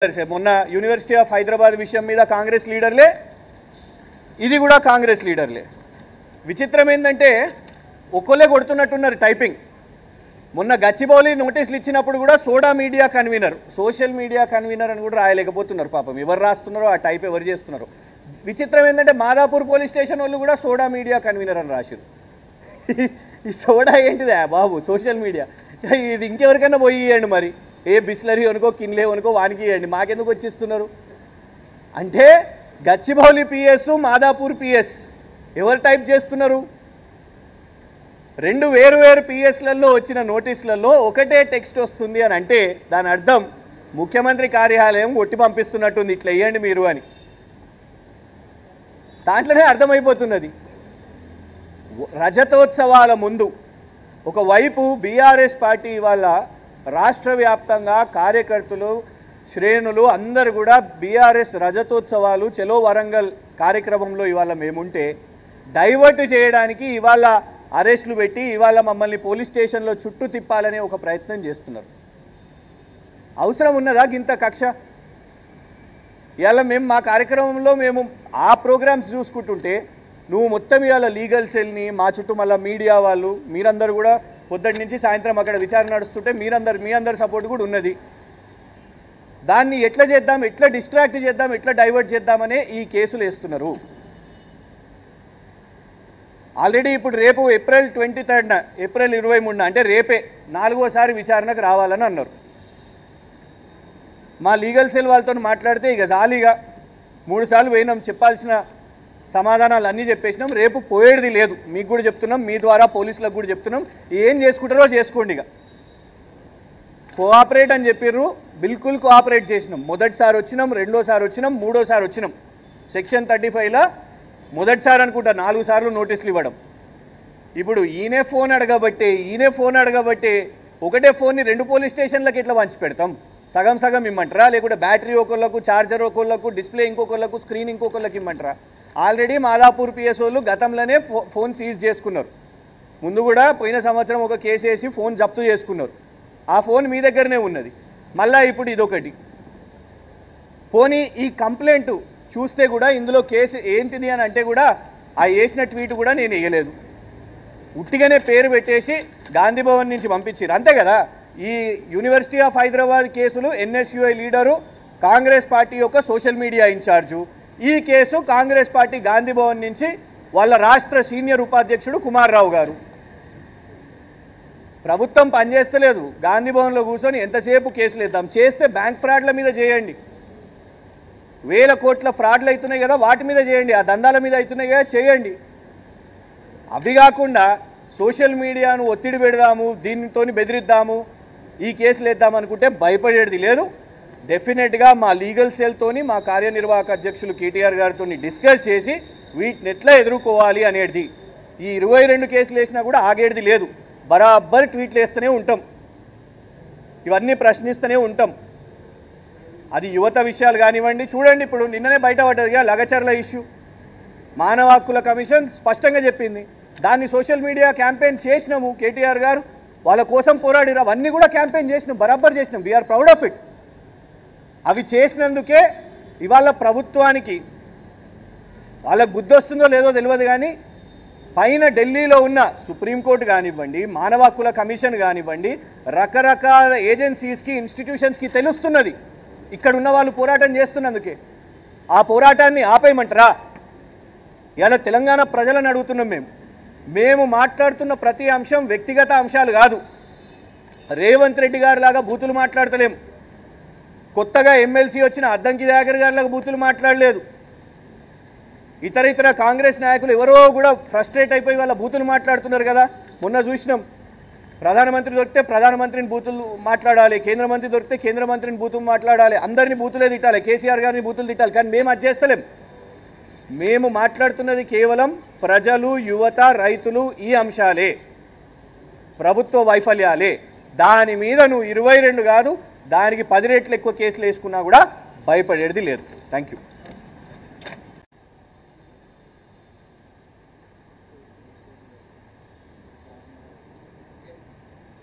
మొన్న university of Hyderabad విషయం మీద కాంగ్రెస్ లీడర్లే, ఇది కూడా కాంగ్రెస్ లీడర్లే. విచిత్రం ఏంటంటే ఒక్కళ్ళే కొడుతున్నట్టున్నారు టైపింగ్. మొన్న గచ్చిబౌలి నోటీసులు ఇచ్చినప్పుడు కూడా soda media convener, social media convener అని కూడా రాయలేకపోతున్నారు. పాపం ఎవరు రాస్తున్నారో ఆ టైప్ ఎవరు చేస్తున్నారో. విచిత్రం ఏంటంటే మాదాపూర్ పోలీస్ స్టేషన్ వాళ్ళు కూడా సోడా మీడియా కన్వీనర్ అని రాశారు. ఈ సోడా ఏంటిదా బాబు? Social media. ఇది ఇంకెవరికైనా పోయి ఇవ్వండి మరి, ఏ బిస్లరీ అనుకో కిన్లే అనుకో వానికి ఇవ్వండి, మాకెందుకు వచ్చిస్తున్నారు అంటే గచ్చిబౌలి పిఎస్ మాదాపూర్ పిఎస్ ఎవరు టైప్ చేస్తున్నారు? రెండు వేరు వేరు పిఎస్లలో వచ్చిన నోటీసులలో ఒకటే టెక్స్ట్ వస్తుంది అని అంటే దాని అర్థం ముఖ్యమంత్రి కార్యాలయం కొట్టి పంపిస్తున్నట్టుంది, ఇట్లా వేయండి మీరు అని. దాంట్లోనే అర్థమైపోతున్నది. రజతోత్సవాల ముందు ఒకవైపు బీఆర్ఎస్ పార్టీ వాళ్ళ రాష్ట్ర వ్యాప్తంగా కార్యకర్తలు శ్రేణులు అందరూ కూడా బీఆర్ఎస్ రజతోత్సవాలు చలో వరంగల్ కార్యక్రమంలో ఇవాళ మేముంటే డైవర్ట్ చేయడానికి ఇవాళ అరెస్టులు పెట్టి ఇవాళ మమ్మల్ని పోలీస్ స్టేషన్లో చుట్టూ తిప్పాలనే ఒక ప్రయత్నం చేస్తున్నారు. అవసరం ఉన్నదా ఇంత కక్ష? ఇవాళ మేము మా కార్యక్రమంలో మేము ఆ ప్రోగ్రామ్స్ చూసుకుంటుంటే నువ్వు మొత్తం ఇవాళ లీగల్ సెల్ని మా చుట్టూ మళ్ళీ మీడియా వాళ్ళు మీరందరూ కూడా పొద్దుటి నుంచి సాయంత్రం అక్కడ విచారణ నడుస్తుంటే మీ అందరి సపోర్ట్ కూడా ఉన్నది. దాన్ని ఎట్లా చేద్దాం, ఎట్లా డిస్ట్రాక్ట్ చేద్దాం, ఎట్లా డైవర్ట్ చేద్దామనే ఈ కేసులు వేస్తున్నారు. ఆల్రెడీ ఇప్పుడు రేపు ఏప్రిల్ 23న ఏప్రిల్ 23న అంటే రేపే 4వసారి విచారణకు రావాలని అన్నారు. మా లీగల్ సెల్ వాళ్ళతో మాట్లాడితే ఇక జాలీగా 3 సార్లు పోయినాం, చెప్పాల్సిన సమాధానాలు అన్నీ చెప్పేసినాం, రేపు పోయేది లేదు. మీకు కూడా చెప్తున్నాం, మీ ద్వారా పోలీసులకు కూడా చెప్తున్నాం, ఏం చేసుకుంటారో చేసుకోండి, ఇక కోఆపరేట్ అని చెప్పిర్రు. బిల్కుల్ కోఆపరేట్ చేసినాం. మొదటిసారి వచ్చినాం, రెండోసారి వచ్చినాం, మూడోసారి వచ్చినాం. సెక్షన్ 35లో మొదటిసారి అనుకుంటా 4 సార్లు నోటీసులు ఇవ్వడం. ఇప్పుడు ఈయనే ఫోన్ అడగబట్టే ఒకటే ఫోన్ని 2 పోలీస్ స్టేషన్లకు ఎట్లా పంచి పెడతాం? సగం సగం ఇమ్మంటారా? లేకుంటే బ్యాటరీ ఒకళ్ళకు, ఛార్జర్ ఒకళ్ళకు, డిస్ప్లే ఇంకొకళ్ళకు, స్క్రీన్ ఇంకొకళ్ళకి ఇమ్మంటారా? ఆల్రెడీ మాదాపూర్ పిఎస్ఓలు గతంలోనే ఫోన్ సీజ్ చేసుకున్నారు. ముందు కూడా పోయిన సంవత్సరం ఒక కేసు వేసి ఫోన్ జప్తు చేసుకున్నారు. ఆ ఫోన్ మీ దగ్గరనే ఉన్నది. మళ్ళీ ఇప్పుడు ఇదొకటి. పోనీ ఈ కంప్లైంట్ చూస్తే కూడా ఇందులో కేసు ఏంటిది అని అంటే కూడా ఆ వేసిన ట్వీట్ కూడా నేను వేయలేదు, ఉట్టిగానే పేరు పెట్టేసి గాంధీ భవన్ నుంచి పంపించారు, అంతే కదా. ఈ యూనివర్సిటీ ఆఫ్ హైదరాబాద్ కేసులు ఎన్ఎస్యుఐ లీడరు కాంగ్రెస్ పార్టీ యొక్క సోషల్ మీడియా ఇన్ఛార్జు. ఈ కేసు కాంగ్రెస్ పార్టీ గాంధీ భవన్ నుంచి వాళ్ళ రాష్ట్ర సీనియర్ ఉపాధ్యక్షుడు కుమార్ రావు గారు. ప్రభుత్వం పనిచేస్తలేదు. గాంధీ భవన్లో కూర్చొని ఎంతసేపు కేసులు వేద్దాం? చేస్తే బ్యాంక్ ఫ్రాడ్ల మీద చేయండి, వేల కోట్ల ఫ్రాడ్లు అవుతున్నాయి కదా వాటి మీద చేయండి, ఆ దందాల మీద అవుతున్నాయి కదా చేయండి. అవి కాకుండా సోషల్ మీడియాను ఒత్తిడి పెడదాము, దీనితో బెదిరిద్దాము, ఈ కేసులు వేద్దాం అనుకుంటే భయపడేది లేదు. డెఫినెట్గా మా లీగల్ సెల్తోని మా కార్యనిర్వాహక అధ్యక్షులు కేటీఆర్ గారితో డిస్కస్ చేసి వీటిని ఎట్లా ఎదుర్కోవాలి అనేది. ఈ 22 కేసులు వేసినా కూడా ఆగేది లేదు. బరాబర్ ట్వీట్లు వేస్తూనే ఉంటాం, ఇవన్నీ ప్రశ్నిస్తూనే ఉంటాం. అది యువత విషయాలు కానివ్వండి. చూడండి, ఇప్పుడు నిన్ననే బయటపడ్డదిగా లగచర్ల ఇష్యూ. మానవ హక్కుల కమిషన్ స్పష్టంగా చెప్పింది. దాన్ని సోషల్ మీడియా క్యాంపెయిన్ చేసినాము. కేటీఆర్ గారు వాళ్ళ కోసం పోరాడిరు, అవన్నీ కూడా క్యాంపెయిన్ చేసినాం, బరాబర్ చేసినాం. We are proud of it. అవి చేసినందుకే ఇవాళ ప్రభుత్వానికి వాళ్ళకు బుద్ధి వస్తుందో లేదో తెలియదు కానీ పైన ఢిల్లీలో ఉన్న సుప్రీంకోర్టు కానివ్వండి, మానవ హక్కుల కమిషన్ కానివ్వండి, రకరకాల ఏజెన్సీస్కి, ఇన్స్టిట్యూషన్స్కి తెలుస్తున్నది ఇక్కడ ఉన్న వాళ్ళు పోరాటం చేస్తున్నందుకే. ఆ పోరాటాన్ని ఆపేయమంటారా? ఇలా తెలంగాణ ప్రజలను అడుగుతున్నాం. మేము మాట్లాడుతున్న ప్రతి అంశం వ్యక్తిగత అంశాలు కాదు. రేవంత్ రెడ్డి గారి లాగా బూతులు మాట్లాడతలేం. కొత్తగా ఎమ్మెల్సీ వచ్చిన అద్దంకి దయాకర్ గారిలాగా బూతులు మాట్లాడలేదు. ఇతర కాంగ్రెస్ నాయకులు ఎవరో కూడా ఫ్రస్ట్రేట్ అయిపోయి వాళ్ళ బూతులు మాట్లాడుతున్నారు కదా. మొన్న చూసినాం, ప్రధానమంత్రి దొరికితే ప్రధానమంత్రిని బూతులు మాట్లాడాలి, కేంద్ర మంత్రి దొరికితే కేంద్ర మంత్రిని బూతులు మాట్లాడాలి, అందరినీ బూతులే తిట్టాలి, కేసీఆర్ గారిని బూతులు తిట్టాలి. కానీ మేము అది చేస్తలేం. మేము మాట్లాడుతున్నది కేవలం ప్రజలు, యువత, రైతులు, ఈ అంశాలే, ప్రభుత్వ వైఫల్యాలే. దాని మీద నువ్వు 22 కాదు, దానికి 10 రెట్లు ఎక్కువ కేసులు వేసుకున్నా కూడా భయపడేది లేదు. Thank you.